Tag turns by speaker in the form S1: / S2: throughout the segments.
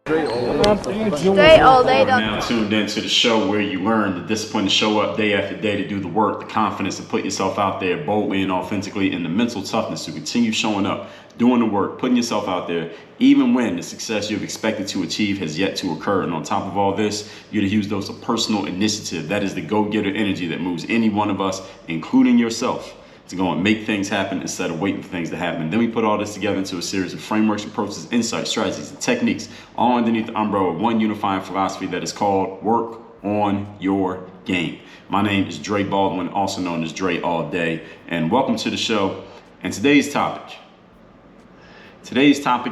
S1: Straight all day.
S2: Now tuned into the show where you learn the discipline to show up day after day, to do the work, the confidence to put yourself out there boldly and authentically, and the mental toughness to continue showing up, doing the work, putting yourself out there, even when the success you've expected to achieve has yet to occur. And on top of all this, you're to use those of personal initiative. That is the go-getter energy that moves any one of us, including yourself, to go and make things happen instead of waiting for things to happen. Then we put all this together into a series of frameworks, approaches, insights, strategies, and techniques, all underneath the umbrella of one unifying philosophy that is called work on your game. My name is Dre Baldwin, also known as Dre All Day, and welcome to the show. And today's topic,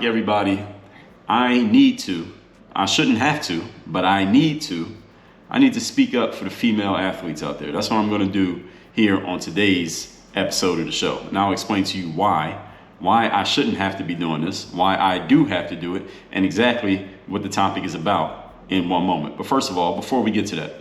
S2: everybody, I need to speak up for the female athletes out there. That's what I'm going to do here on today's episode of the show. And I'll explain to you why I shouldn't have to be doing this, why I do have to do it, and exactly what the topic is about in one moment. But first of all, before we get to that,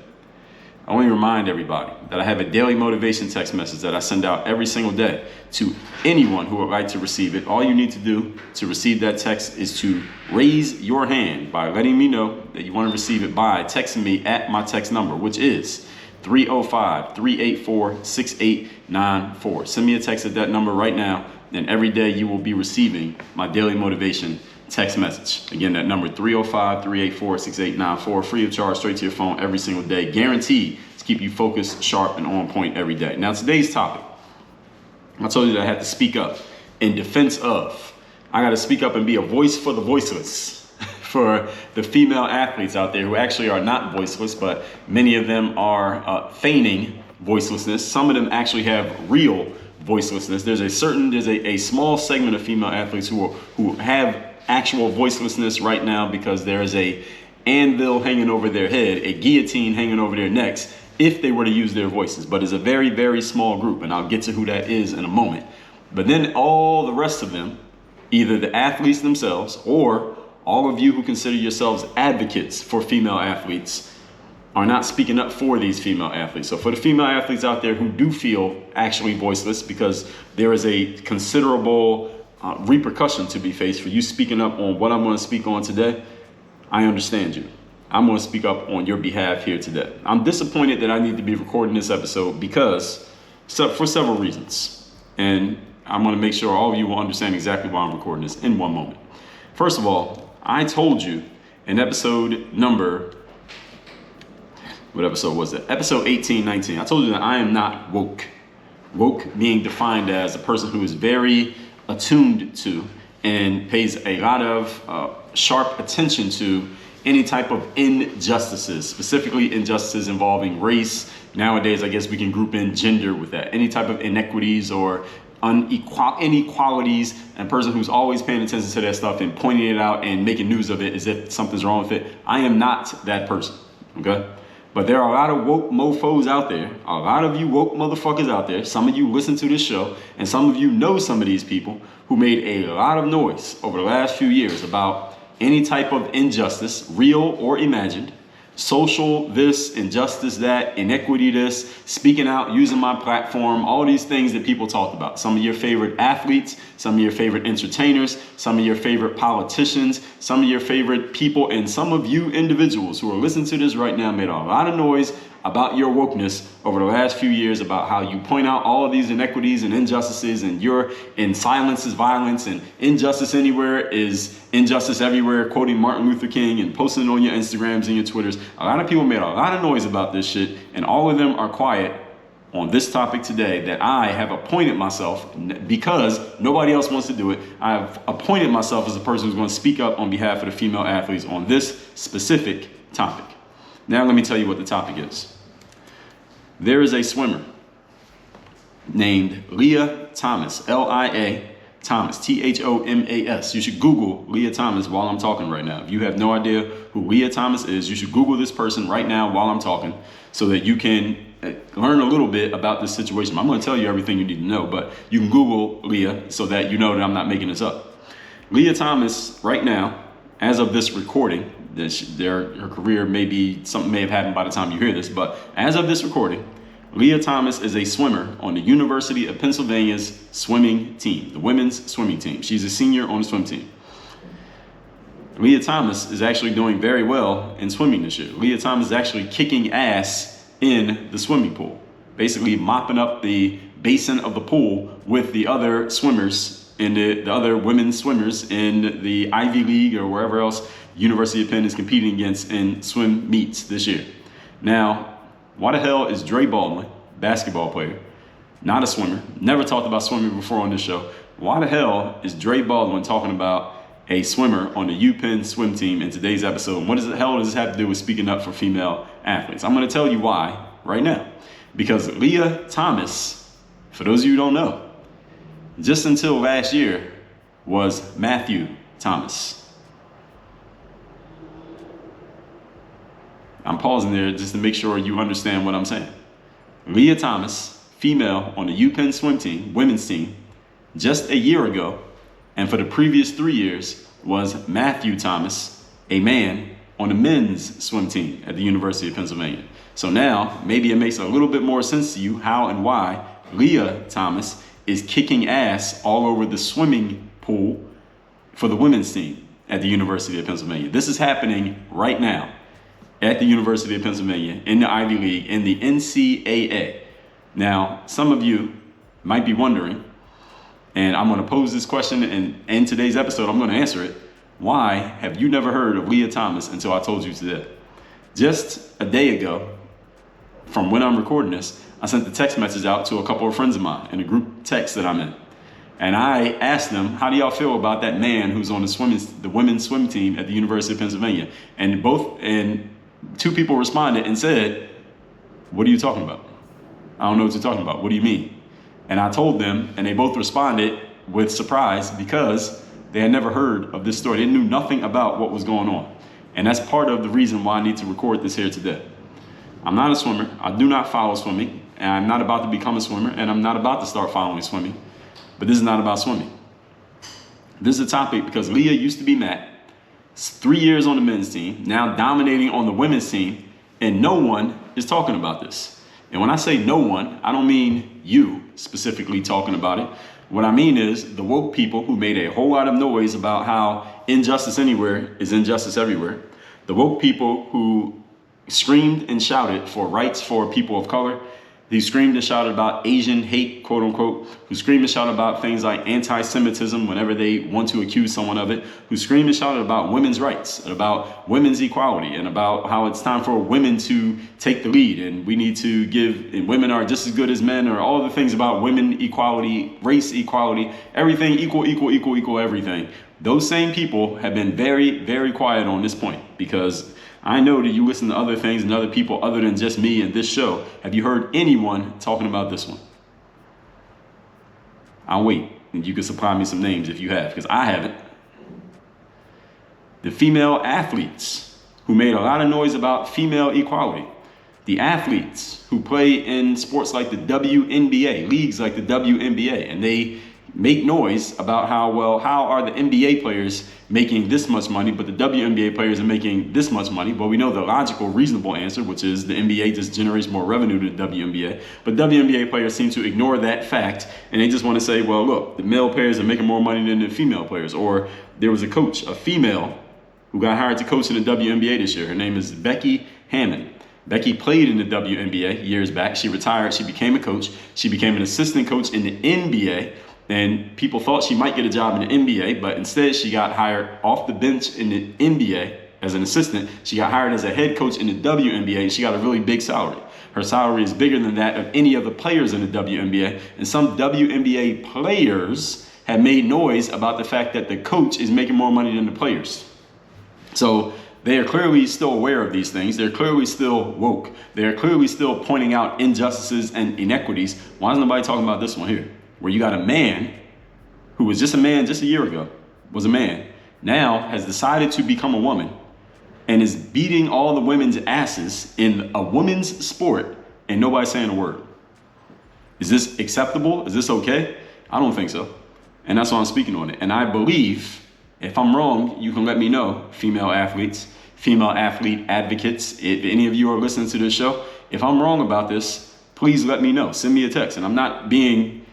S2: I want to remind everybody that I have a daily motivation text message that I send out every single day to anyone who would like to receive it. All you need to do to receive that text is to raise your hand by letting me know that you want to receive it by texting me at my text number, which is 305-384-6894. Send me a text at that number right now, and every day you will be receiving my daily motivation text message. Again, that number 305-384-6894, free of charge, straight to your phone every single day, guaranteed to keep you focused, sharp, and on point every day. Now, today's topic, I told you that I had to speak up in defense of. I got to speak up and be a voice for the voiceless. For the female athletes out there who actually are not voiceless, but many of them are feigning voicelessness. Some of them actually have real voicelessness. There's a small segment of female athletes who have actual voicelessness right now because there is a anvil hanging over their head, a guillotine hanging over their necks if they were to use their voices. But it's a very, very small group, and I'll get to who that is in a moment. But then all the rest of them, either the athletes themselves or all of you who consider yourselves advocates for female athletes, are not speaking up for these female athletes. So for the female athletes out there who do feel actually voiceless, because there is a considerable repercussion to be faced for you speaking up on what I'm going to speak on today, I understand you. I'm going to speak up on your behalf here today. I'm disappointed that I need to be recording this episode for several reasons. And I'm going to make sure all of you will understand exactly why I'm recording this in one moment. First of all, I told you in episode number, what episode was it? Episode 1819. I told you that I am not woke. Woke being defined as a person who is very attuned to and pays a lot of sharp attention to any type of injustices, specifically injustices involving race. Nowadays, I guess we can group in gender with that. Any type of inequities or inequalities, and a person who's always paying attention to that stuff and pointing it out and making news of it as if something's wrong with it. I am not that person, okay? But there are a lot of woke mofos out there, a lot of you woke motherfuckers out there. Some of you listen to this show, and some of you know some of these people who made a lot of noise over the last few years about any type of injustice, real or imagined, social this, injustice that, inequity this, speaking out, using my platform, all these things that people talk about. Some of your favorite athletes, some of your favorite entertainers, some of your favorite politicians, some of your favorite people, and some of you individuals who are listening to this right now made a lot of noise about your wokeness over the last few years, about how you point out all of these inequities and injustices, and silence is violence, and injustice anywhere is injustice everywhere, quoting Martin Luther King and posting it on your Instagrams and your Twitters. A lot of people made a lot of noise about this shit, and all of them are quiet on this topic today that I have appointed myself, because nobody else wants to do it, I've appointed myself as a person who's going to speak up on behalf of the female athletes on this specific topic. Now let me tell you what the topic is. There is a swimmer named Leah Thomas, L-I-A Thomas, T-H-O-M-A-S. You should Google Leah Thomas while I'm talking right now. If you have no idea who Leah Thomas is, you should Google this person right now while I'm talking so that you can learn a little bit about this situation. I'm going to tell you everything you need to know, but you can Google Leah so that you know that I'm not making this up. Leah Thomas, right now, as of this recording, her career something may have happened by the time you hear this, but as of this recording, Leah Thomas is a swimmer on the University of Pennsylvania's swimming team, the women's swimming team. She's a senior on the swim team. Leah Thomas is actually doing very well in swimming this year. Leah Thomas is actually kicking ass in the swimming pool, basically mopping up the basin of the pool with the other swimmers in the other women's swimmers in the Ivy League or wherever else University of Penn is competing against in swim meets this year. Now, why the hell is Dre Baldwin, basketball player, not a swimmer, never talked about swimming before on this show, why the hell is Dre Baldwin talking about a swimmer on the UPenn swim team in today's episode? And what the hell does this have to do with speaking up for female athletes? I'm going to tell you why right now. Because Leah Thomas, for those of you who don't know, just until last year was Matthew Thomas. I'm pausing there just to make sure you understand what I'm saying. Leah Thomas, female on the UPenn swim team, women's team, just a year ago, and for the previous 3 years, was Matthew Thomas, a man on the men's swim team at the University of Pennsylvania. So now, maybe it makes a little bit more sense to you how and why Leah Thomas is kicking ass all over the swimming pool for the women's team at the University of Pennsylvania. This is happening right now at the University of Pennsylvania, in the Ivy League, in the NCAA. Now, some of you might be wondering, and I'm going to pose this question, and in today's episode, I'm going to answer it. Why have you never heard of Leah Thomas until I told you today? Just a day ago, from when I'm recording this, I sent the text message out to a couple of friends of mine in a group text that I'm in. And I asked them, how do y'all feel about that man who's on the women's swim team at the University of Pennsylvania? And two people responded and said, what are you talking about? I don't know what you're talking about. What do you mean? And I told them, and they both responded with surprise because they had never heard of this story. They knew nothing about what was going on. And that's part of the reason why I need to record this here today. I'm not a swimmer. I do not follow swimming. And I'm not about to become a swimmer. And I'm not about to start following swimming. But this is not about swimming. This is a topic because Leah used to be Matt. 3 years on the men's team, now dominating on the women's team. And no one is talking about this. And when I say no one, I don't mean you specifically talking about it. What I mean is the woke people who made a whole lot of noise about how injustice anywhere is injustice everywhere. The woke people who screamed and shouted for rights for people of color. Who screamed and shouted about Asian hate, quote unquote. Who screamed and shouted about things like anti-Semitism whenever they want to accuse someone of it. Who screamed and shouted about women's rights, and about women's equality, and about how it's time for women to take the lead, and we need to and women are just as good as men, or all the things about women equality, race equality, everything equal, everything. Those same people have been very, very quiet on this point because I know that you listen to other things and other people other than just me and this show. Have you heard anyone talking about this one? I'll wait, and you can supply me some names if you have, because I haven't. The female athletes who made a lot of noise about female equality. The athletes who play in sports like the WNBA, leagues like the WNBA, and they make noise about how are the NBA players making this much money, but the WNBA players are making this much money. But we know the logical, reasonable answer, which is the NBA just generates more revenue to the WNBA. But WNBA players seem to ignore that fact, and they just want to say, well, look, the male players are making more money than the female players. Or there was a coach, a female, who got hired to coach in the WNBA this year. Her name is Becky Hammond. Becky played in the WNBA years back. She retired. She became a coach. She became an assistant coach in the NBA. And people thought she might get a job in the NBA, but instead she got hired off the bench in the NBA as an assistant. She got hired as a head coach in the WNBA, and she got a really big salary. Her salary is bigger than that of any of the players in the WNBA. And some WNBA players have made noise about the fact that the coach is making more money than the players. So they are clearly still aware of these things. They're clearly still woke. They're clearly still pointing out injustices and inequities. Why is nobody talking about this one here? Where you got a man who was just a man just a year ago, was a man, now has decided to become a woman and is beating all the women's asses in a women's sport and nobody's saying a word. Is this acceptable? Is this okay? I don't think so. And that's why I'm speaking on it. And I believe, if I'm wrong, you can let me know, female athletes, female athlete advocates. If any of you are listening to this show, if I'm wrong about this, please let me know. Send me a text. And I'm not being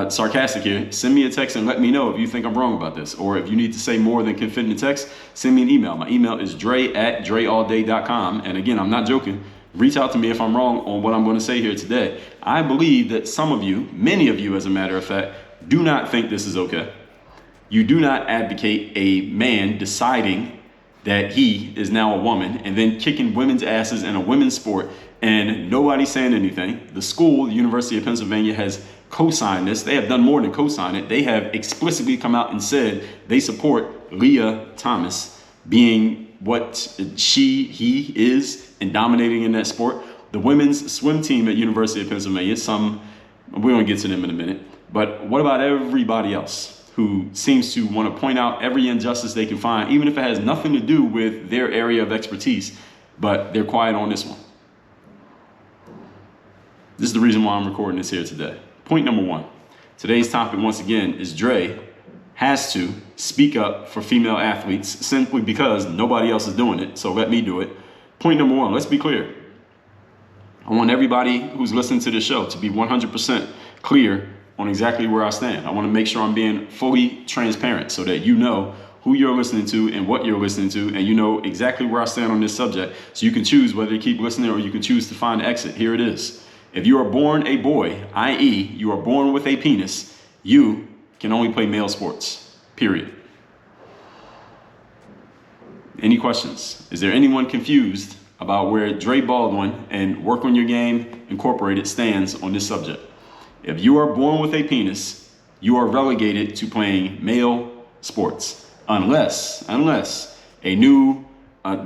S2: sarcastic here, send me a text and let me know if you think I'm wrong about this, or if you need to say more than can fit in the text, send me an email. My email is dre@dreallday.com. And again, I'm not joking. Reach out to me if I'm wrong on what I'm going to say here today. I believe that some of you, many of you as a matter of fact, do not think this is okay. You do not advocate a man deciding that he is now a woman and then kicking women's asses in a women's sport and nobody's saying anything. The school, the University of Pennsylvania, has co-signed this. They have done more than co-sign it. They have explicitly come out and said they support Leah Thomas being what he is and dominating in that sport. The women's swim team at University of Pennsylvania, we're going to get to them in a minute. But what about everybody else who seems to want to point out every injustice they can find, even if it has nothing to do with their area of expertise, but they're quiet on this one? This is the reason why I'm recording this here today. Point number one. Today's topic, once again, is Dre has to speak up for female athletes simply because nobody else is doing it. So let me do it. Point number one, let's be clear. I want everybody who's listening to this show to be 100% clear on exactly where I stand. I want to make sure I'm being fully transparent so that you know who you're listening to and what you're listening to, and you know exactly where I stand on this subject, so you can choose whether to keep listening or you can choose to find an exit. Here it is. If you are born a boy, i.e. you are born with a penis, you can only play male sports, period. Any questions? Is there anyone confused about where Dre Baldwin and Work on Your Game Incorporated stands on this subject? If you are born with a penis, you are relegated to playing male sports, unless a new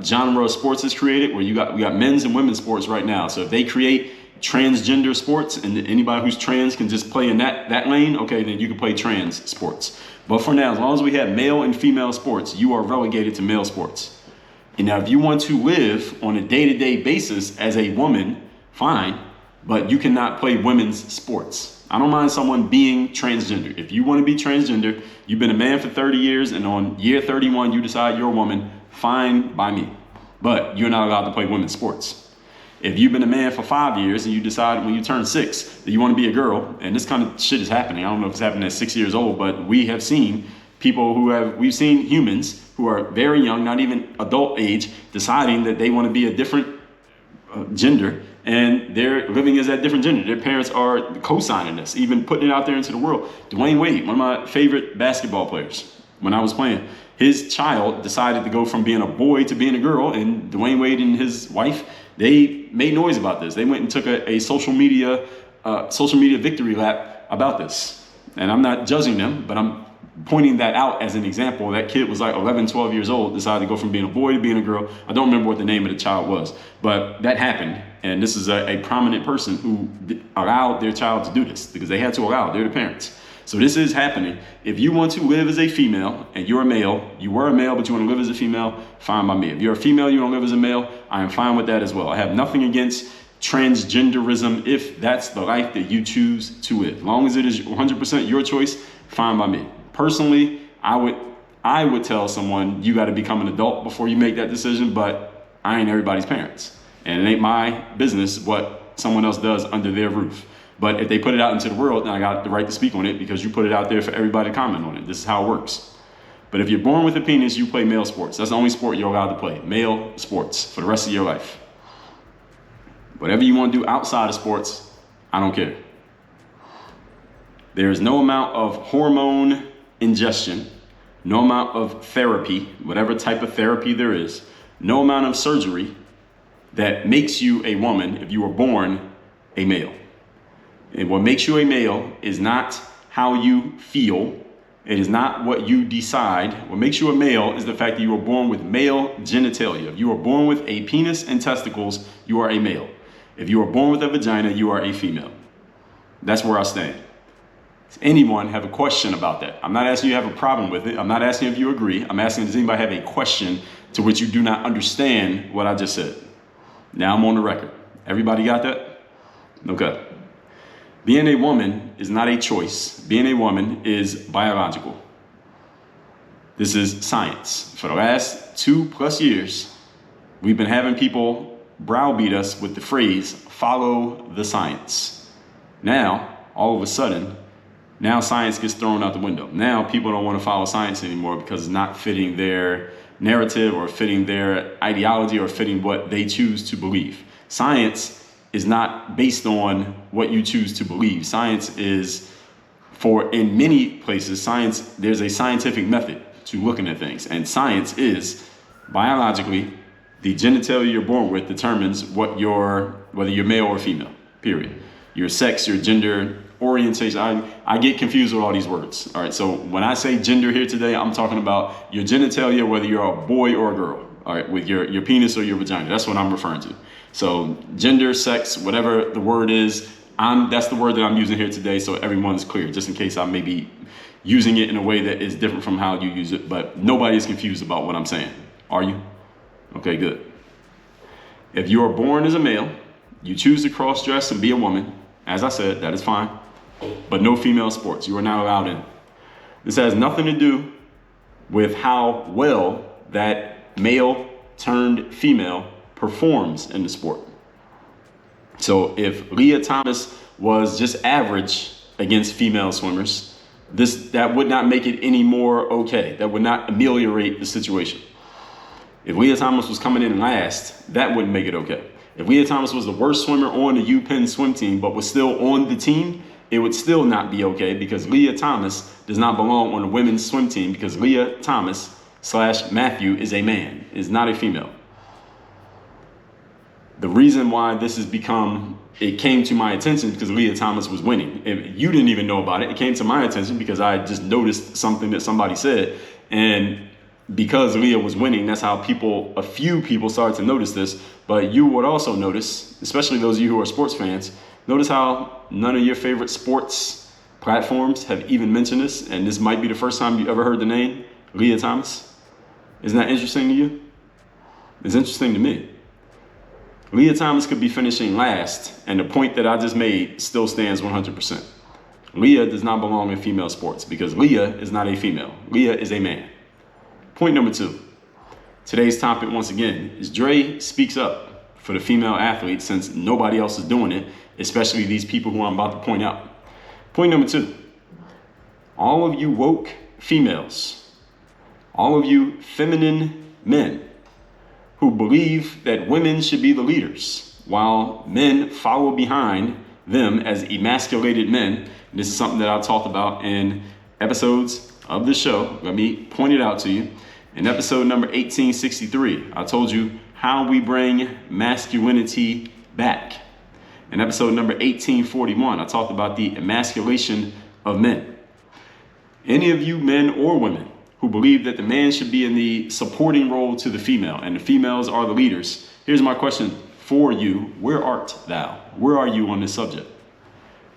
S2: genre of sports is created where we got men's and women's sports right now. So if they create transgender sports and anybody who's trans can just play in that lane, okay, then you can play trans sports. But for now, as long as we have male and female sports, you are relegated to male sports. And now if you want to live on a day-to-day basis as a woman, fine, but you cannot play women's sports. I don't mind someone being transgender. If you want to be transgender, you've been a man for 30 years and on year 31 you decide you're a woman, fine by me. But you're not allowed to play women's sports. If you've been a man for 5 years and you decide when you turn 6 that you want to be a girl, and this kind of shit is happening. I don't know if it's happening at 6 years old, but we have seen we've seen humans who are very young, not even adult age, deciding that they want to be a different gender, and they're living as that different gender. Their parents are co-signing this, even putting it out there into the world. Dwayne Wade, one of my favorite basketball players, when I was playing, his child decided to go from being a boy to being a girl, and Dwayne Wade and his wife, they made noise about this. They went and took a social media victory lap about this. And I'm not judging them, but I'm pointing that out as an example. That kid was like 11, 12 years old, decided to go from being a boy to being a girl. I don't remember what the name of the child was, but that happened. And this is a prominent person who allowed their child to do this because they had to allow it. They're the parents. So this is happening. If you want to live as a female and you're a male, you were a male, but you want to live as a female, fine by me. If you're a female, you want to live as a male, I am fine with that as well. I have nothing against transgenderism if that's the life that you choose to live. As long as it is 100% your choice, fine by me. Personally, I would tell someone you got to become an adult before you make that decision, but I ain't everybody's parents. And it ain't my business what someone else does under their roof. But if they put it out into the world, then I got the right to speak on it because you put it out there for everybody to comment on it. This is how it works. But if you're born with a penis, you play male sports. That's the only sport you're allowed to play, male sports, for the rest of your life. Whatever you want to do outside of sports, I don't care. There is no amount of hormone ingestion, no amount of therapy, whatever type of therapy there is, no amount of surgery that makes you a woman if you were born a male. And what makes you a male is not how you feel. It is not what you decide. What makes you a male is the fact that you were born with male genitalia. If you were born with a penis and testicles, you are a male. If you were born with a vagina, you are a female. That's where I stand. Does anyone have a question about that? I'm not asking you to have a problem with it. I'm not asking if you agree. I'm asking, does anybody have a question to which you do not understand what I just said? Now I'm on the record. Everybody got that? Okay. Being a woman is not a choice. Being a woman is biological. This is science. For the last 2+ years, we've been having people browbeat us with the phrase, follow the science. Now, all of a sudden, Now science gets thrown out the window. Now people don't want to follow science anymore because it's not fitting their narrative or fitting their ideology or fitting what they choose to believe. Science is not based on what you choose to believe. Science is, in many places, there's a scientific method to looking at things. And science is biologically, the genitalia you're born with determines whether you're male or female, period. Your sex, your gender, orientation. I get confused with all these words. All right, so when I say gender here today, I'm talking about your genitalia, whether you're a boy or a girl. All right, with your penis or your vagina. That's what I'm referring to. So gender, sex, whatever the word is, that's the word that I'm using here today, so everyone's clear, just in case I may be using it in a way that is different from how you use it, but nobody is confused about what I'm saying. Are you? Okay, good. If you are born as a male, you choose to cross-dress and be a woman, as I said, that is fine, but no female sports. You are not allowed in. This has nothing to do with how well that male turned female performs in the sport. So if Leah Thomas was just average against female swimmers, that would not make it any more okay. That would not ameliorate the situation. If Leah Thomas was coming in last, that wouldn't make it okay. If Leah Thomas was the worst swimmer on the UPenn swim team, but was still on the team, it would still not be okay because Leah Thomas does not belong on the women's swim team because Leah Thomas / Matthew is a man, is not a female. The reason why it came to my attention because Leah Thomas was winning. If you didn't even know about it, it came to my attention because I just noticed something that somebody said. And because Leah was winning, that's how a few people started to notice this. But you would also notice, especially those of you who are sports fans, notice how none of your favorite sports platforms have even mentioned this. And this might be the first time you ever heard the name Leah Thomas. Isn't that interesting to you? It's interesting to me. Leah Thomas could be finishing last, and the point that I just made still stands 100%. Leah does not belong in female sports because Leah is not a female. Leah is a man. Point number 2. Today's topic, once again, is Dre speaks up for the female athlete since nobody else is doing it, especially these people who I'm about to point out. Point number 2. All of you woke females, all of you feminine men who believe that women should be the leaders while men follow behind them as emasculated men. This is something that I talked about in episodes of the show. Let me point it out to you. In episode number 1863, I told you how we bring masculinity back. In episode number 1841, I talked about the emasculation of men. Any of you men or women who believe that the man should be in the supporting role to the female and the females are the leaders, here's my question for you. Where art thou? Where are you on this subject?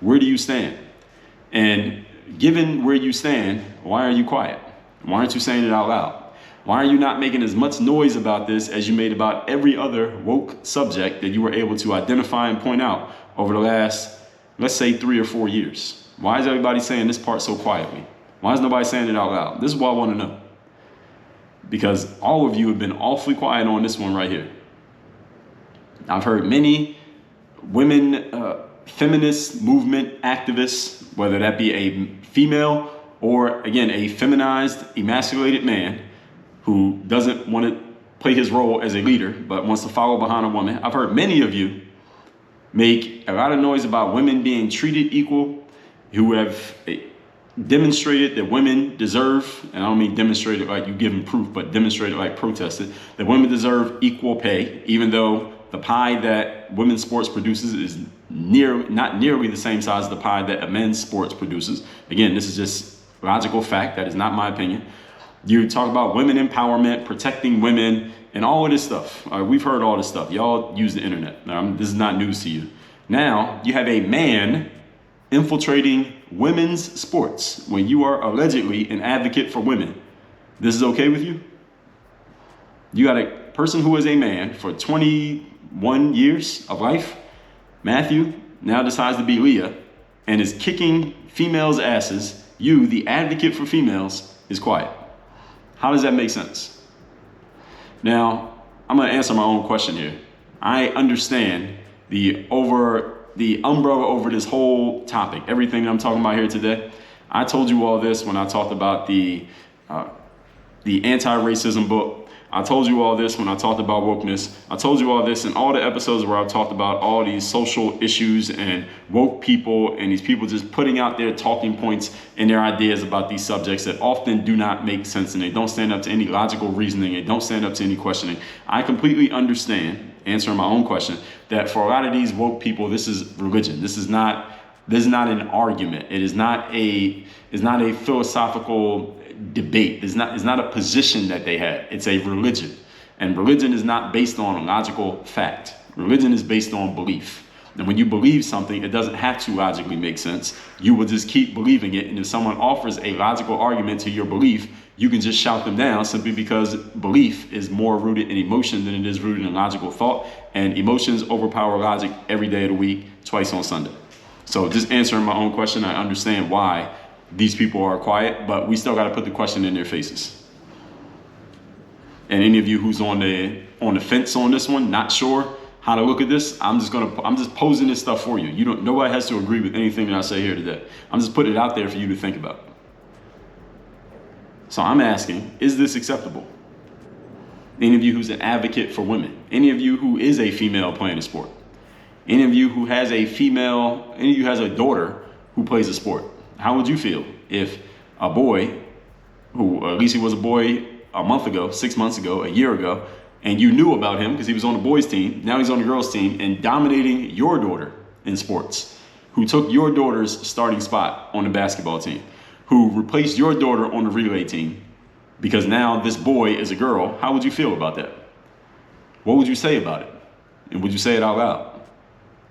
S2: Where do you stand? And given where you stand, why are you quiet? Why aren't you saying it out loud? Why are you not making as much noise about this as you made about every other woke subject that you were able to identify and point out over the last, let's say, 3 or 4 years? Why is everybody saying this part so quietly? Why is nobody saying it out loud? This is what I want to know. Because all of you have been awfully quiet on this one right here. I've heard many women, feminist movement activists, whether that be a female or, again, a feminized, emasculated man who doesn't want to play his role as a leader, but wants to follow behind a woman. I've heard many of you make a lot of noise about women being treated equal, who have demonstrated that women deserve, and I don't mean demonstrated like you give them proof, but demonstrated like protested, that women deserve equal pay, even though the pie that women's sports produces is not nearly the same size as the pie that a men's sports produces. Again, this is just logical fact. That is not my opinion. You talk about women empowerment, protecting women, and all of this stuff. We've heard all this stuff. Y'all use the internet. This is not news to you. Now, you have a man infiltrating women's sports when you are allegedly an advocate for women. This is okay with you? You got a person who is a man for 21 years of life, Matthew, now decides to be Leah, and is kicking females' asses. You, the advocate for females, is quiet. How does that make sense? Now, I'm going to answer my own question here. I understand the umbrella over this whole topic, everything that I'm talking about here today. I told you all this when I talked about the anti-racism book. I told you all this when I talked about wokeness. I told you all this in all the episodes where I've talked about all these social issues and woke people and these people just putting out their talking points and their ideas about these subjects that often do not make sense, and they don't stand up to any logical reasoning. They don't stand up to any questioning. I completely understand, answering my own question, that for a lot of these woke people, this is religion. This is not an argument. It is not a philosophical debate. It's not a position that they have. It's a religion. And religion is not based on logical fact. Religion is based on belief. And when you believe something, it doesn't have to logically make sense. You will just keep believing it. And if someone offers a logical argument to your belief, you can just shout them down simply because belief is more rooted in emotion than it is rooted in logical thought. And emotions overpower logic every day of the week, twice on Sunday. So just answering my own question, I understand why these people are quiet, but we still got to put the question in their faces. And any of you who's on the fence on this one, not sure how to look at this, I'm just posing this stuff for you. Nobody has to agree with anything that I say here today. I'm just putting it out there for you to think about. So I'm asking, is this acceptable? Any of you who's an advocate for women, any of you who is a female playing a sport, any of you who has a daughter who plays a sport, how would you feel if a boy, who at least he was a boy a month ago, 6 months ago, a year ago, and you knew about him because he was on the boys' team, now he's on the girls' team and dominating your daughter in sports, who took your daughter's starting spot on the basketball team, who replaced your daughter on the relay team because now this boy is a girl, how would you feel about that? What would you say about it? And would you say it out loud?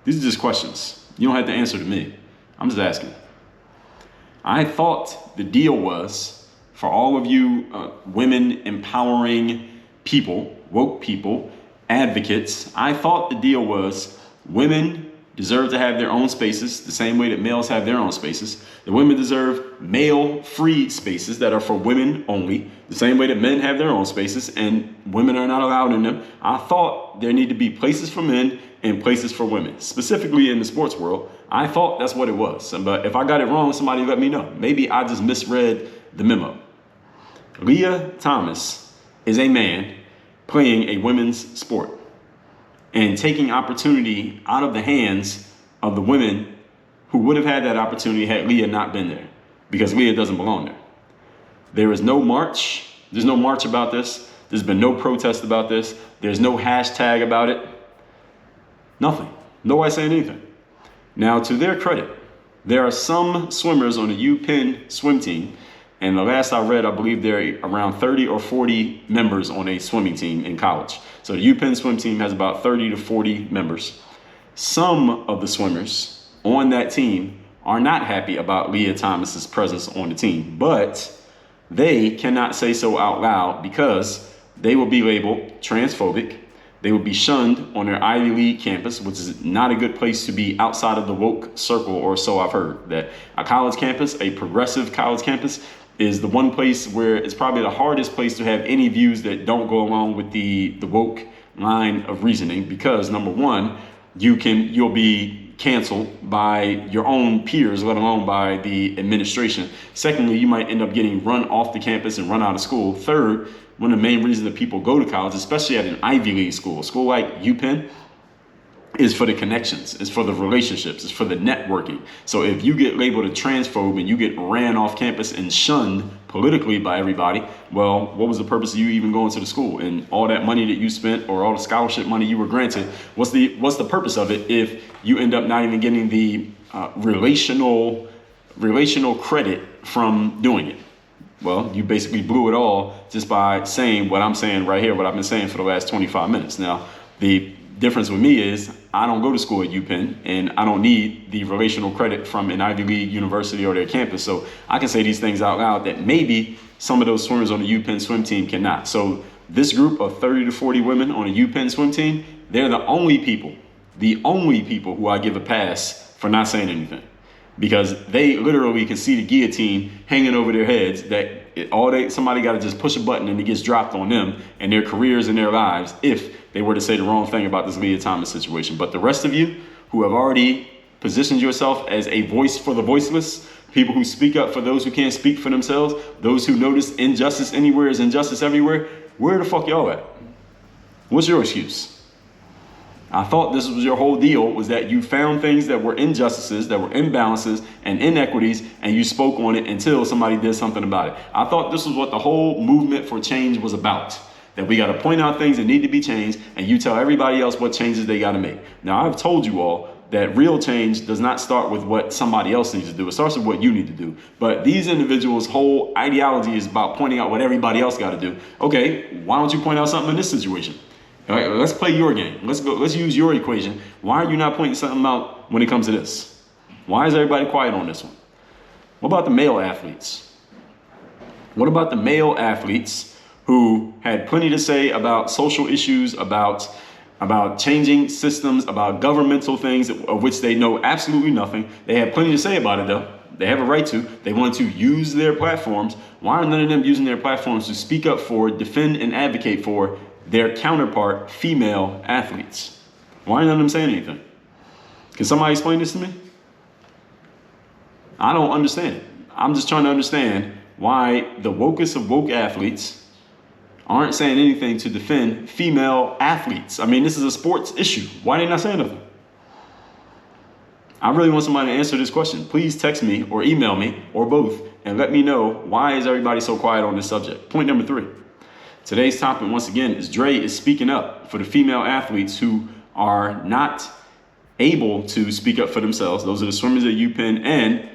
S2: These are just questions. You don't have to answer to me. I'm just asking. I thought the deal was for all of you women empowering people, woke people, advocates, I thought the deal was women deserve to have their own spaces the same way that males have their own spaces. The women deserve male-free spaces that are for women only, the same way that men have their own spaces and women are not allowed in them. I thought there need to be places for men and places for women, specifically in the sports world. I thought that's what it was. But if I got it wrong, somebody let me know. Maybe I just misread the memo. Leah Thomas is a man playing a women's sport and taking opportunity out of the hands of the women who would have had that opportunity had Leah not been there, because Leah doesn't belong there. There is no march. There's no march about this. There's been no protest about this. There's no hashtag about it. Nothing. Nobody saying anything. Now, to their credit, there are some swimmers on the UPenn swim team, and the last I read, I believe there are around 30 or 40 members on a swimming team in college. So the UPenn swim team has about 30 to 40 members. Some of the swimmers on that team are not happy about Leah Thomas's presence on the team, but they cannot say so out loud because they will be labeled transphobic. They will be shunned on their Ivy League campus, which is not a good place to be outside of the woke circle, or so I've heard. That a college campus, a progressive college campus, is the one place where it's probably the hardest place to have any views that don't go along with the woke line of reasoning, because number one, you'll be canceled by your own peers, let alone by the administration. Secondly, you might end up getting run off the campus and run out of school. Third, one of the main reasons that people go to college, especially at an Ivy League school, a school like UPenn, is for the connections, it's for the relationships, it's for the networking. So if you get labeled a transphobe and you get ran off campus and shunned politically by everybody, well, what was the purpose of you even going to the school? And all that money that you spent, or all the scholarship money you were granted, what's the purpose of it if you end up not even getting the relational credit from doing it? Well, you basically blew it all just by saying what I'm saying right here, what I've been saying for the last 25 minutes. Now, the difference with me is I don't go to school at UPenn, and I don't need the relational credit from an Ivy League university or their campus. So I can say these things out loud that maybe some of those swimmers on the UPenn swim team cannot. So this group of 30 to 40 women on a UPenn swim team, they're the only people who I give a pass for not saying anything. Because they literally can see the guillotine hanging over their heads, that somebody got to just push a button and it gets dropped on them and their careers and their lives if they were to say the wrong thing about this Leah Thomas situation. But the rest of you who have already positioned yourself as a voice for the voiceless, people who speak up for those who can't speak for themselves, those who notice injustice anywhere is injustice everywhere. Where the fuck y'all at? What's your excuse? I thought this was your whole deal, was that you found things that were injustices, that were imbalances and inequities, and you spoke on it until somebody did something about it. I thought this was what the whole movement for change was about, that we got to point out things that need to be changed, and you tell everybody else what changes they got to make. Now, I've told you all that real change does not start with what somebody else needs to do. It starts with what you need to do. But these individuals' whole ideology is about pointing out what everybody else got to do. Okay, why don't you point out something in this situation? All right, let's play your game. Let's use your equation. Why are you not pointing something out when it comes to this? Why is everybody quiet on this one? What about the male athletes? What about the male athletes who had plenty to say about social issues, about changing systems, about governmental things of which they know absolutely nothing? They have plenty to say about it though. They have a right to. They want to use their platforms. Why are none of them using their platforms to speak up for, defend, and advocate for their counterpart female athletes? Why are none of them saying anything? Can somebody explain this to me? I don't understand it. I'm just trying to understand why the wokest of woke athletes aren't saying anything to defend female athletes. I mean, this is a sports issue. Why are they not saying nothing? I really want somebody to answer this question. Please text me or email me or both and let me know, why is everybody so quiet on this subject? Point number 3. Today's topic, once again, is Dre is speaking up for the female athletes who are not able to speak up for themselves. Those are the swimmers at UPenn. And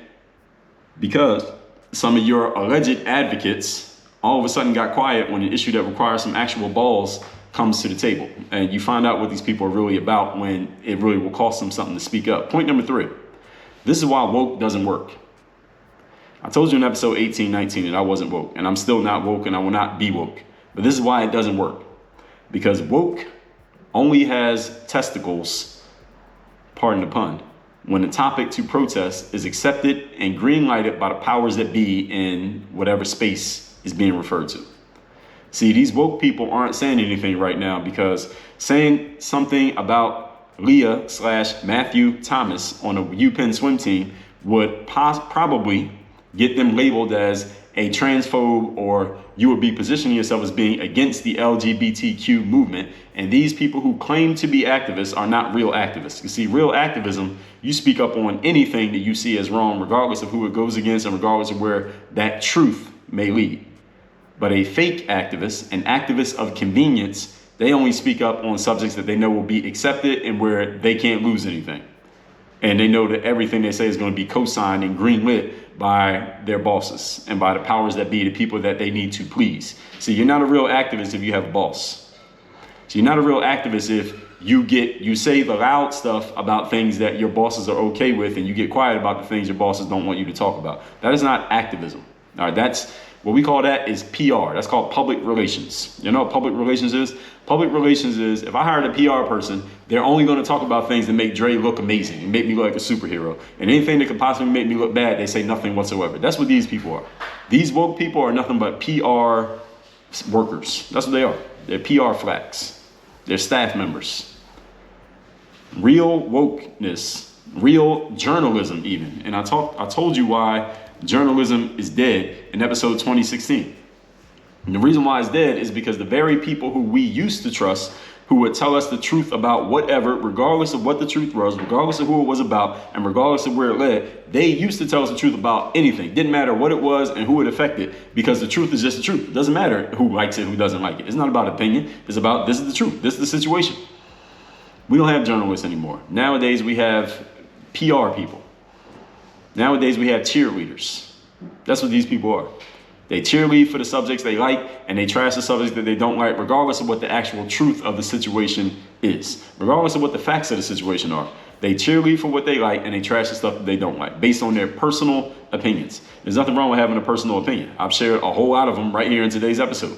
S2: because some of your alleged advocates all of a sudden got quiet when an issue that requires some actual balls comes to the table. And you find out what these people are really about when it really will cost them something to speak up. Point number 3. This is why woke doesn't work. I told you in episode 18, 19 that I wasn't woke. And I'm still not woke, and I will not be woke. But this is why it doesn't work. Because woke only has testicles, pardon the pun, when the topic to protest is accepted and green lighted by the powers that be in whatever space is being referred to. See, these woke people aren't saying anything right now because saying something about Leah/Matthew Thomas on a UPenn swim team would probably get them labeled as a transphobe, or you would be positioning yourself as being against the LGBTQ movement. And these people who claim to be activists are not real activists. You see, real activism, you speak up on anything that you see as wrong, regardless of who it goes against and regardless of where that truth may lead. But a fake activist, an activist of convenience, they only speak up on subjects that they know will be accepted and where they can't lose anything. And they know that everything they say is going to be co-signed and greenlit by their bosses and by the powers that be, the people that they need to please. See, you're not a real activist if you have a boss. So you're not a real activist if you say the loud stuff about things that your bosses are okay with, and you get quiet about the things your bosses don't want you to talk about. That is not activism. All right, that's what we call that is PR. That's called public relations. You know what public relations is? Public relations is, if I hired a PR person, they're only going to talk about things that make Dre look amazing and make me look like a superhero. And anything that could possibly make me look bad, they say nothing whatsoever. That's what these people are. These woke people are nothing but PR workers. That's what they are. They're PR flacks. They're staff members. Real wokeness, real journalism even. And I told you why journalism is dead in episode 2016. And the reason why it's dead is because the very people who we used to trust, who would tell us the truth about whatever, regardless of what the truth was, regardless of who it was about, and regardless of where it led, they used to tell us the truth about anything. Didn't matter what it was and who it affected, because the truth is just the truth. It doesn't matter who likes it, who doesn't like it. It's not about opinion. It's about, this is the truth. This is the situation. We don't have journalists anymore. Nowadays, we have PR people. Nowadays, we have cheerleaders. That's what these people are. They cheerlead for the subjects they like, and they trash the subjects that they don't like, regardless of what the actual truth of the situation is. Regardless of what the facts of the situation are. They cheerlead for what they like, and they trash the stuff that they don't like, based on their personal opinions. There's nothing wrong with having a personal opinion. I've shared a whole lot of them right here in today's episode.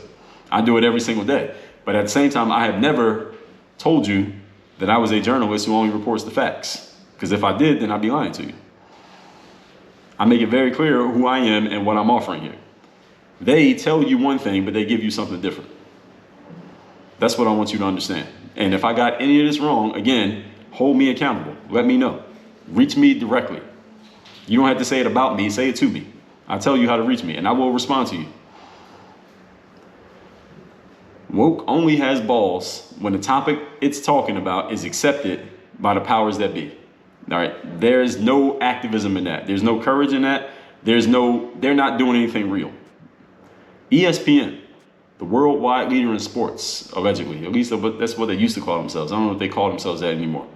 S2: I do it every single day. But at the same time, I have never told you that I was a journalist who only reports the facts. Because if I did, then I'd be lying to you. I make it very clear who I am and what I'm offering here. They tell you one thing, but they give you something different. That's what I want you to understand. And if I got any of this wrong, again, hold me accountable. Let me know. Reach me directly. You don't have to say it about me, say it to me. I'll tell you how to reach me, and I will respond to you. Woke only has balls when the topic it's talking about is accepted by the powers that be. All right, there's no activism in that. There's no courage in that. They're not doing anything real. ESPN, the worldwide leader in sports, allegedly. At least that's what they used to call themselves. I don't know if they call themselves that anymore.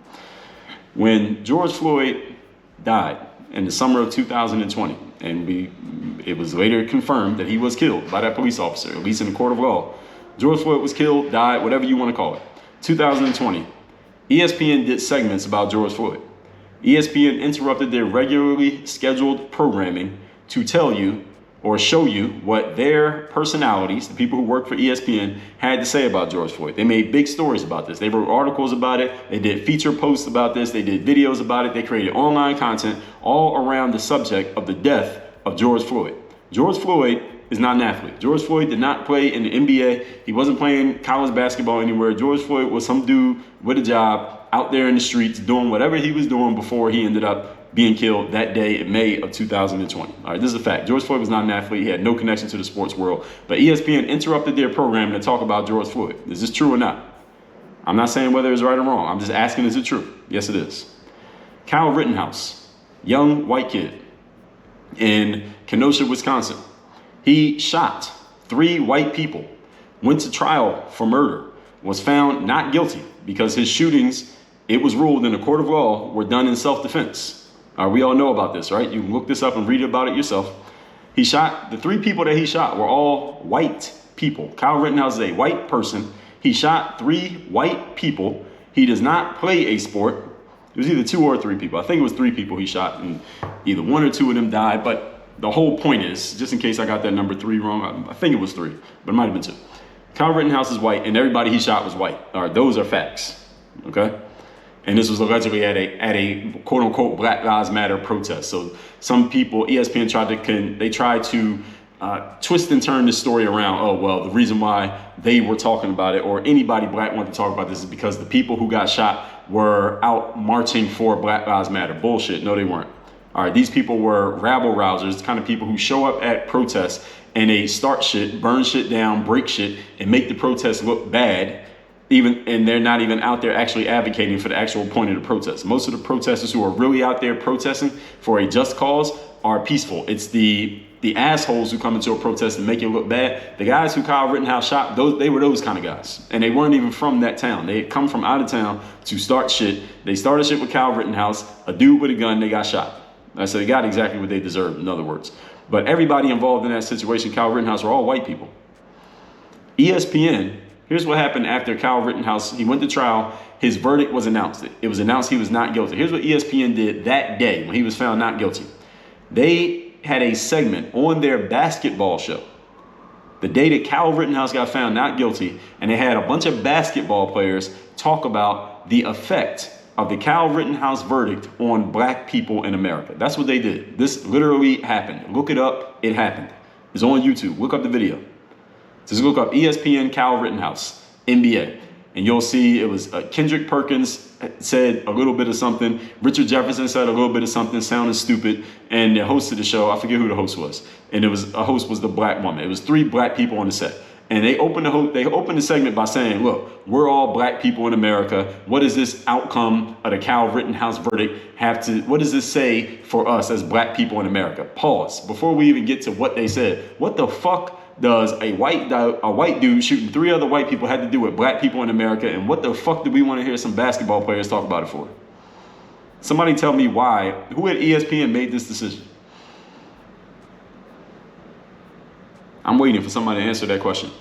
S2: When George Floyd died in the summer of 2020, and it was later confirmed that he was killed by that police officer, at least in the court of law. George Floyd was killed, died, whatever you want to call it. 2020, ESPN did segments about George Floyd. ESPN interrupted their regularly scheduled programming to tell you or show you what their personalities, the people who work for ESPN, had to say about George Floyd. They made big stories about this. They wrote articles about it. They did feature posts about this. They did videos about it. They created online content all around the subject of the death of George Floyd. George Floyd is not an athlete. George Floyd did not play in the NBA. He wasn't playing college basketball anywhere. George Floyd was some dude with a job out there in the streets doing whatever he was doing before he ended up being killed that day in May of 2020. All right, this is a fact. George Floyd was not an athlete. He had no connection to the sports world. But ESPN interrupted their programming to talk about George Floyd. Is this true or not? I'm not saying whether it's right or wrong. I'm just asking, is it true? Yes, it is. Kyle Rittenhouse, young white kid in Kenosha, Wisconsin. He shot 3 white people, went to trial for murder, was found not guilty because his shootings, it was ruled in a court of law, were done in self-defense. We all know about this, right? You can look this up and read about it yourself. He shot, the 3 people that he shot were all white people. Kyle Rittenhouse is a white person. He shot 3 white people. He does not play a sport. It was either 2 or 3 people. I think it was 3 people he shot, and either 1 or 2 of them died. But the whole point is, just in case I got that number 3 wrong, I think it was 3, but it might have been 2. Kyle Rittenhouse is white, and everybody he shot was white. All right, those are facts, okay? And this was allegedly at a quote unquote Black Lives Matter protest. So some people, ESPN tried to twist and turn this story around. Oh, well, the reason why they were talking about it, or anybody black wanted to talk about this, is because the people who got shot were out marching for Black Lives Matter. Bullshit. No, they weren't. All right, these people were rabble rousers, the kind of people who show up at protests and they start shit, burn shit down, break shit, and make the protest look bad, and they're not even out there actually advocating for the actual point of the protest. Most of the protesters who are really out there protesting for a just cause are peaceful. It's the assholes who come into a protest and make it look bad. The guys who Kyle Rittenhouse shot, they were those kind of guys. And they weren't even from that town. They had come from out of town to start shit. They started shit with Kyle Rittenhouse, a dude with a gun, they got shot. So they got exactly what they deserved, in other words. But everybody involved in that situation, Kyle Rittenhouse, were all white people. ESPN, here's what happened after Kyle Rittenhouse, he went to trial, his verdict was announced. It was announced he was not guilty. Here's what ESPN did that day when he was found not guilty. They had a segment on their basketball show the day that Kyle Rittenhouse got found not guilty, and they had a bunch of basketball players talk about the effect of the Kyle Rittenhouse verdict on black people in America. That's what they did. This literally happened. Look it up. It happened. It's on YouTube. Look up the video. Just look up ESPN Kyle Rittenhouse, NBA. And you'll see it was Kendrick Perkins said a little bit of something. Richard Jefferson said a little bit of something, sounding stupid. And the host of the show, I forget who the host was. And a host was the black woman. It was 3 black people on the set. And they opened the segment by saying, look, we're all black people in America. What does this outcome of the Kyle Rittenhouse verdict what does this say for us as black people in America? Pause. Before we even get to what they said, what the fuck does a white dude shooting 3 other white people had to do with black people in America? And what the fuck do we want to hear some basketball players talk about it for? Somebody tell me why. Who at ESPN made this decision? I'm waiting for somebody to answer that question.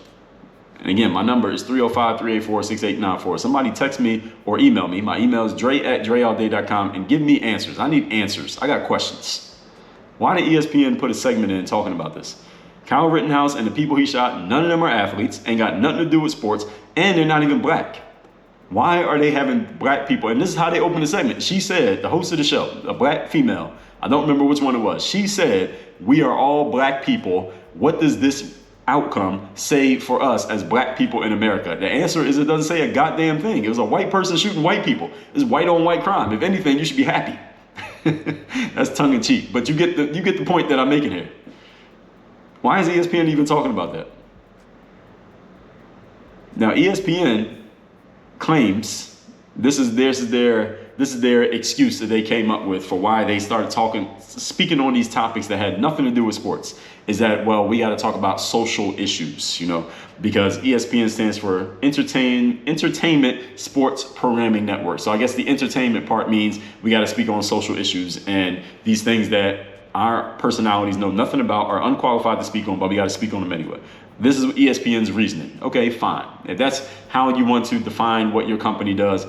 S2: And again, my number is 305-384-6894. Somebody text me or email me. My email is dre@dreallday.com and give me answers. I need answers. I got questions. Why did ESPN put a segment in talking about this? Kyle Rittenhouse and the people he shot, none of them are athletes, ain't got nothing to do with sports, and they're not even black. Why are they having black people? And this is how they opened the segment. She said, the host of the show, a black female, I don't remember which one it was. She said, we are all black people. What does this outcome say for us as black people in America? The answer is it doesn't say a goddamn thing. It was a white person shooting white people. It's white on white crime. If anything, you should be happy. That's tongue in cheek, but you get the point that I'm making here. Why is ESPN even talking about that? Now ESPN claims this is their excuse that they came up with for why they started speaking on these topics that had nothing to do with sports. Is that, well, we got to talk about social issues, because ESPN stands for Entertainment Sports Programming Network. So I guess the entertainment part means we got to speak on social issues and these things that our personalities know nothing about, are unqualified to speak on, but we got to speak on them anyway. This is ESPN's reasoning. Okay, fine. If that's how you want to define what your company does,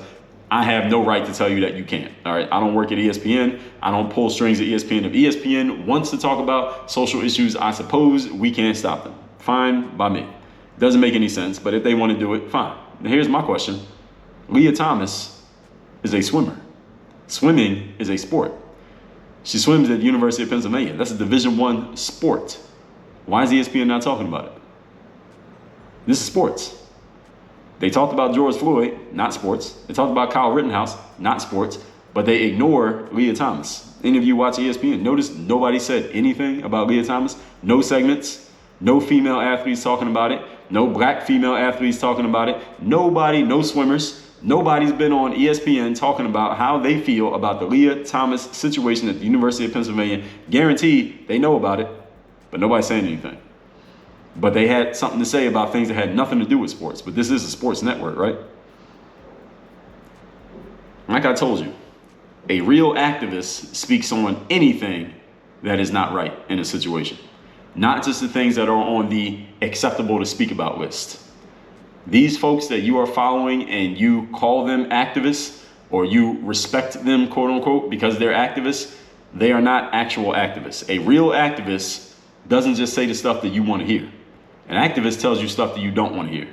S2: I have no right to tell you that you can't. All right. I don't work at ESPN. I don't pull strings at ESPN. If ESPN wants to talk about social issues, I suppose we can't stop them. Fine by me. Doesn't make any sense, but if they want to do it, fine. Now here's my question. Leah Thomas is a swimmer. Swimming is a sport. She swims at the University of Pennsylvania. That's a Division I sport. Why is ESPN not talking about it? This is sports. They talked about George Floyd, not sports. They talked about Kyle Rittenhouse, not sports, but they ignore Leah Thomas. Any of you watch ESPN, notice nobody said anything about Leah Thomas. No segments, no female athletes talking about it, no black female athletes talking about it, nobody, no swimmers. Nobody's been on ESPN talking about how they feel about the Leah Thomas situation at the University of Pennsylvania. Guaranteed they know about it, but nobody's saying anything. But they had something to say about things that had nothing to do with sports. But this is a sports network, right? Like I told you, a real activist speaks on anything that is not right in a situation. Not just the things that are on the acceptable to speak about list. These folks that you are following and you call them activists, or you respect them, quote unquote, because they're activists, they are not actual activists. A real activist doesn't just say the stuff that you want to hear. An activist tells you stuff that you don't want to hear,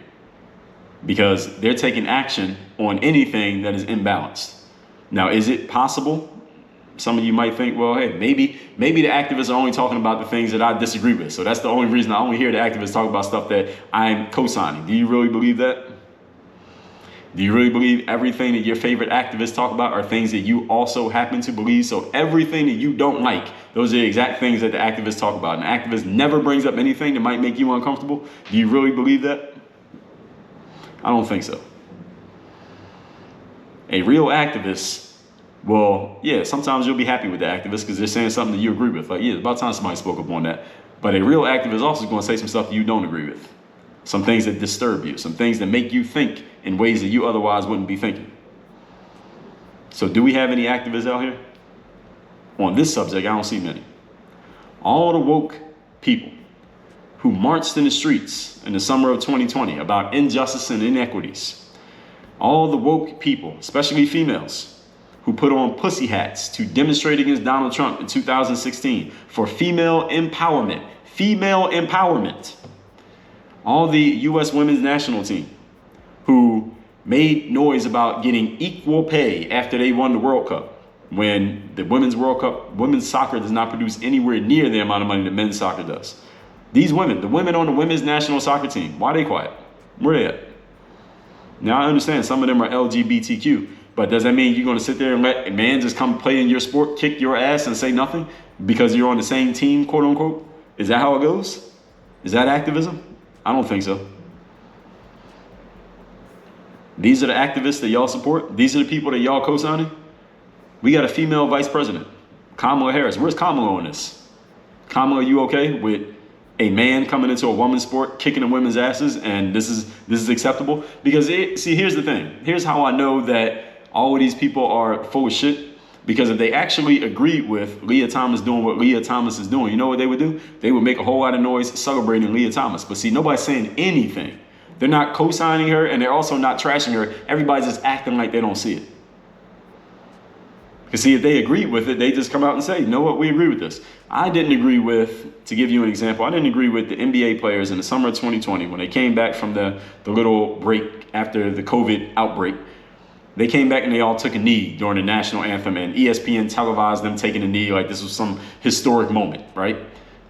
S2: because they're taking action on anything that is imbalanced. Now, is it possible? Some of you might think, well, hey, maybe the activists are only talking about the things that I disagree with. So that's the only reason I only hear the activists talk about stuff that I'm co-signing. Do you really believe that? Do you really believe everything that your favorite activists talk about are things that you also happen to believe? So everything that you don't like, those are the exact things that the activists talk about. And the activist never brings up anything that might make you uncomfortable. Do you really believe that? I don't think so. A real activist, well, yeah, sometimes you'll be happy with the activist because they're saying something that you agree with. Like, yeah, it's about time somebody spoke up on that. But a real activist also is going to say some stuff that you don't agree with. Some things that disturb you, some things that make you think in ways that you otherwise wouldn't be thinking. So do we have any activists out here? On this subject, I don't see many. All the woke people who marched in the streets in the summer of 2020 about injustice and inequities. All the woke people, especially females, who put on pussy hats to demonstrate against Donald Trump in 2016 for female empowerment. Female empowerment. All the U.S. women's national team who made noise about getting equal pay after they won the World Cup, when the Women's World Cup, women's soccer does not produce anywhere near the amount of money that men's soccer does. These women, the women on the women's national soccer team, why are they quiet? Where are they at? Now, I understand some of them are LGBTQ, but does that mean you're going to sit there and let a man just come play in your sport, kick your ass and say nothing because you're on the same team, quote unquote? Is that how it goes? Is that activism? I don't think so. These are the activists that y'all support. These are the people that y'all co-signing. We got a female vice president, Kamala Harris. Where's Kamala on this? Kamala, you okay with a man coming into a woman's sport, kicking the women's asses, and this is acceptable? Because here's the thing. Here's how I know that all of these people are full of shit. Because if they actually agreed with Leah Thomas doing what Leah Thomas is doing, you know what they would do? They would make a whole lot of noise celebrating Leah Thomas. But see, nobody's saying anything. They're not co-signing her, and they're also not trashing her. Everybody's just acting like they don't see it. Because see, if they agreed with it, they just come out and say, you know what, we agree with this. I didn't agree with, to give you an example, I didn't agree with the NBA players in the summer of 2020 when they came back from the little break after the COVID outbreak. They came back and they all took a knee during the national anthem, and ESPN televised them taking a knee like this was some historic moment, right?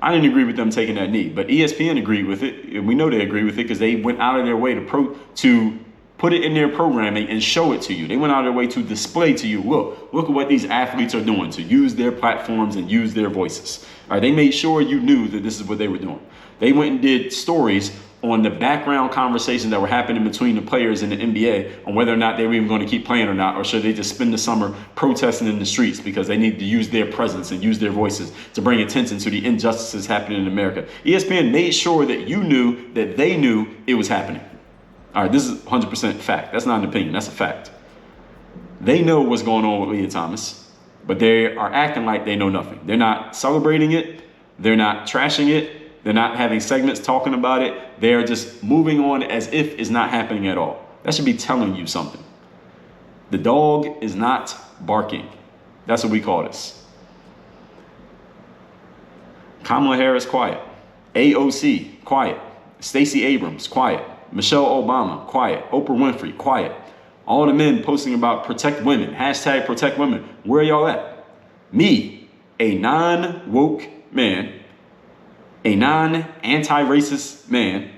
S2: I didn't agree with them taking that knee, but ESPN agreed with it, and we know they agreed with it because they went out of their way to put it in their programming and show it to you. They went out of their way to display to you, look at what these athletes are doing, to use their platforms and use their voices. All right, they made sure you knew that this is what they were doing. They went and did stories on the background conversations that were happening between the players in the NBA on whether or not they were even going to keep playing or not, or should they just spend the summer protesting in the streets because they need to use their presence and use their voices to bring attention to the injustices happening in America. ESPN made sure that you knew that they knew it was happening. All right, this is 100% fact. That's not an opinion. That's a fact. They know what's going on with Leah Thomas, but they are acting like they know nothing. They're not celebrating it. They're not trashing it. They're not having segments talking about it. They're just moving on as if it's not happening at all. That should be telling you something. The dog is not barking. That's what we call this. Kamala Harris, quiet. AOC, quiet. Stacey Abrams, quiet. Michelle Obama, quiet. Oprah Winfrey, quiet. All the men posting about protect women, hashtag protect women. Where are y'all at? Me, a non-woke man, a non-anti-racist man,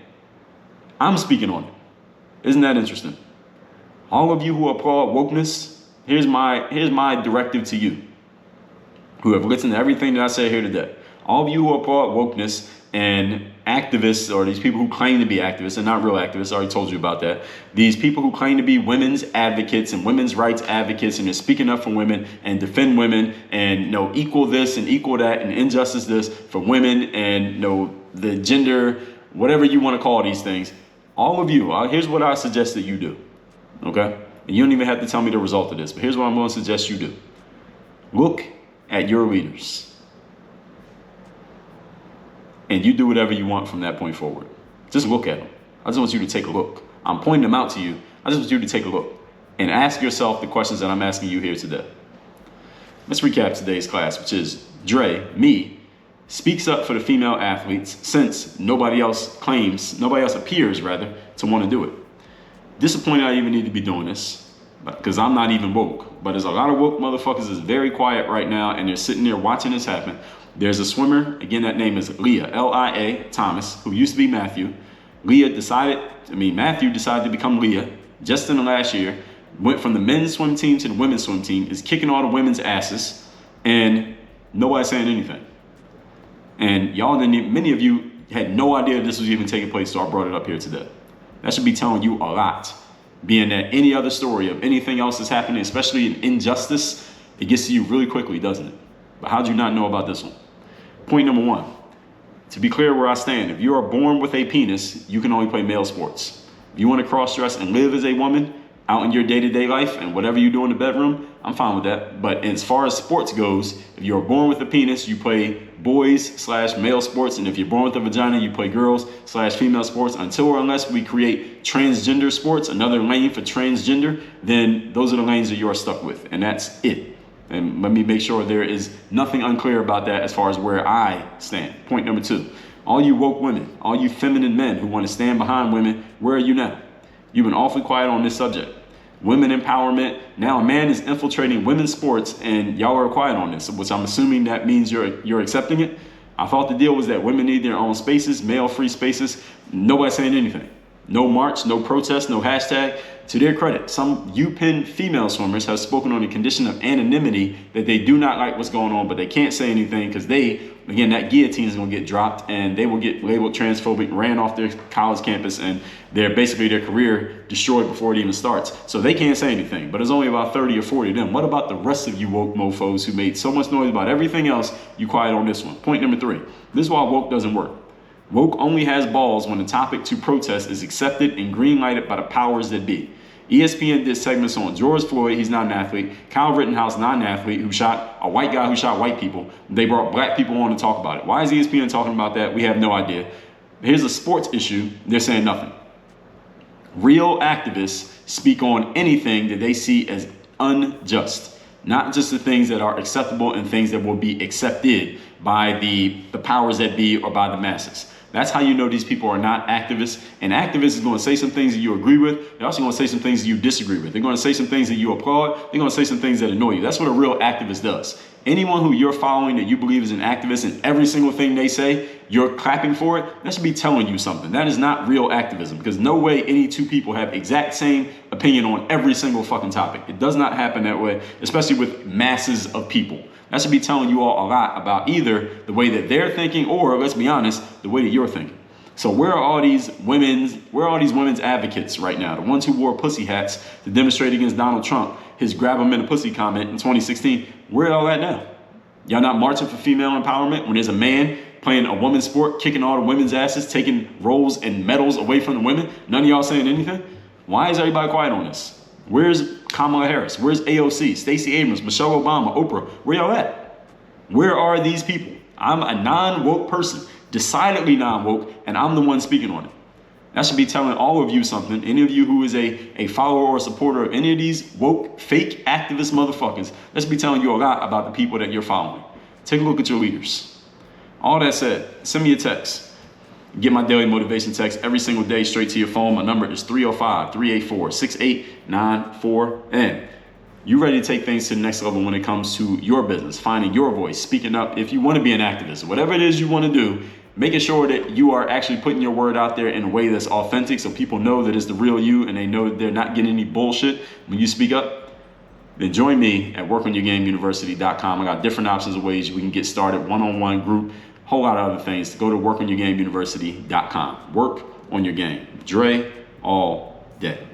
S2: I'm speaking on it. Isn't that interesting? All of you who applaud wokeness, here's my directive to you who have listened to everything that I said here today. All of you who applaud wokeness and activists, or these people who claim to be activists and not real activists, I already told you about that. These people who claim to be women's advocates and women's rights advocates, and they're speaking up for women and defend women and equal this and equal that and injustice this for women and the gender, whatever you want to call these things. All of you, here's what I suggest that you do. Okay? And you don't even have to tell me the result of this, but here's what I'm going to suggest you do. Look at your leaders. And you do whatever you want from that point forward. Just look at them. I just want you to take a look. I'm pointing them out to you. I just want you to take a look and ask yourself the questions that I'm asking you here today. Let's recap today's class, which is Dre, me, speaks up for the female athletes since nobody else appears to want to do it. Disappointed I even need to be doing this because I'm not even woke. But there's a lot of woke motherfuckers that's very quiet right now and they're sitting there watching this happen. There's a swimmer, again, that name is Leah, L-I-A, Thomas, who used to be Matthew. Matthew decided to become Leah just in the last year, went from the men's swim team to the women's swim team, is kicking all the women's asses, and nobody's saying anything. And many of you had no idea this was even taking place, so I brought it up here today. That should be telling you a lot, being that any other story of anything else that's happening, especially an injustice, it gets to you really quickly, doesn't it? But how'd you not know about this one? Point number one, to be clear where I stand, if you are born with a penis, you can only play male sports. If you want to cross-dress and live as a woman out in your day-to-day life and whatever you do in the bedroom, I'm fine with that. But as far as sports goes, if you're born with a penis, you play boys/male sports. And if you're born with a vagina, you play girls/female sports. Until or unless we create transgender sports, another lane for transgender, then those are the lanes that you are stuck with. And that's it. And let me make sure there is nothing unclear about that as far as where I stand. Point number two, all you woke women, all you feminine men who want to stand behind women, where are you now? You've been awfully quiet on this subject. Women empowerment. Now a man is infiltrating women's sports and y'all are quiet on this, which I'm assuming that means you're accepting it. I thought the deal was that women need their own spaces, male-free spaces. Nobody's saying anything. No march, no protest, no hashtag. To their credit, some UPenn female swimmers have spoken on the condition of anonymity that they do not like what's going on, but they can't say anything because that guillotine is going to get dropped and they will get labeled transphobic, ran off their college campus, and their career destroyed before it even starts. So they can't say anything, but there's only about 30 or 40 of them. What about the rest of you woke mofos who made so much noise about everything else? You quiet on this one. Point number three, this is why woke doesn't work. Woke only has balls when the topic to protest is accepted and green-lighted by the powers that be. ESPN did segments on George Floyd, he's not an athlete. Kyle Rittenhouse, not an athlete, a white guy who shot white people. They brought black people on to talk about it. Why is ESPN talking about that? We have no idea. Here's a sports issue, they're saying nothing. Real activists speak on anything that they see as unjust, not just the things that are acceptable and things that will be accepted by the powers that be or by the masses. That's how you know these people are not activists. And activists is going to say some things that you agree with. They're also going to say some things that you disagree with. They're going to say some things that you applaud. They're going to say some things that annoy you. That's what a real activist does. Anyone who you're following that you believe is an activist and every single thing they say, you're clapping for it, that should be telling you something. That is not real activism, because no way any two people have exact same opinion on every single fucking topic. It does not happen that way, especially with masses of people. That should be telling you all a lot about either the way that they're thinking or, let's be honest, the way that you're thinking. So where are all these women's advocates right now? The ones who wore pussy hats to demonstrate against Donald Trump, his grab him in a pussy comment in 2016. Where all that now? Y'all not marching for female empowerment when there's a man playing a women's sport, kicking all the women's asses, taking roles and medals away from the women? None of y'all saying anything? Why is everybody quiet on this? Where's Kamala Harris? Where's AOC, Stacey Abrams, Michelle Obama, Oprah? Where y'all at? Where are these people? I'm a non-woke person, decidedly non-woke, and I'm the one speaking on it. That should be telling all of you something. Any of you who is a follower or a supporter of any of these woke, fake activist motherfuckers, that should be telling you a lot about the people that you're following. Take a look at your leaders. All that said, send me a text. Get my daily motivation text every single day straight to your phone. My number is 305-384-6894. And you ready to take things to the next level when it comes to your business, finding your voice, speaking up. If you want to be an activist, whatever it is you want to do, making sure that you are actually putting your word out there in a way that's authentic so people know that it's the real you and they know that they're not getting any bullshit when you speak up. Then join me at workonyourgameuniversity.com. I got different options of ways we can get started, one-on-one group, whole lot of other things. Go to workonyourgameuniversity.com. Work on your game. Dre all day.